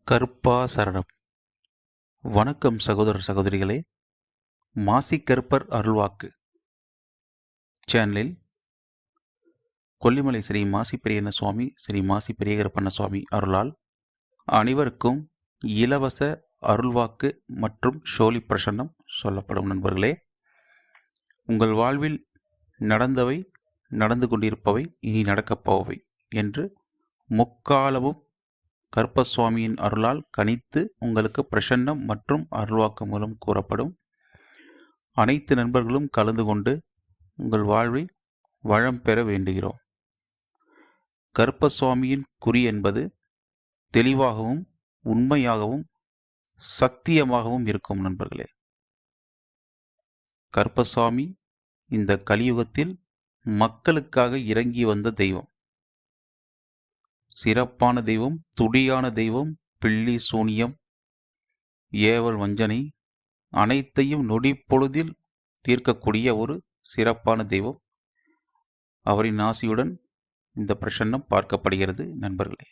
கருப்பா சரணம். வணக்கம் சகோதரர் சகோதரிகளே. மாசி கருப்பர் அருள்வாக்கு சேனலில் கொல்லிமலை ஸ்ரீ மாசி பெரியண்ண சுவாமி, ஸ்ரீ மாசி பெரிய கருப்பண்ண சுவாமி அருளால் அனைவருக்கும் இலவச அருள்வாக்கு மற்றும் ஷோலி பிரசன்னம் சொல்லப்படும். நண்பர்களே, உங்கள் வாழ்வில் நடந்தவை, நடந்து கொண்டிருப்பவை, இனி நடக்கப் போவை என்று முக்காலமும் கருப்பசுவாமியின் அருளால் கணித்து உங்களுக்கு பிரசன்னம் மற்றும் அருள்வாக்கு மூலம் கூறப்படும். அனைத்து நண்பர்களும் கலந்து கொண்டு உங்கள் வாழ்வில் வளம் பெற வேண்டுகிறோம். கருப்பசுவாமியின் குறி என்பது தெளிவாகவும் உண்மையாகவும் சத்தியமாகவும் இருக்கும். நண்பர்களே, கருப்பசுவாமி இந்த கலியுகத்தில் மக்களுக்காக இறங்கி வந்த தெய்வம், சிறப்பான தெய்வம், துடியான தெய்வம். பில்லி சூனியம், ஏவல், வஞ்சனை அனைத்தையும் நொடி பொழுதில் தீர்க்கக்கூடிய ஒரு சிறப்பான தெய்வம். அவரின் ஆசியுடன் இந்த பிரசன்னம் பார்க்கப்படுகிறது. நண்பர்களே,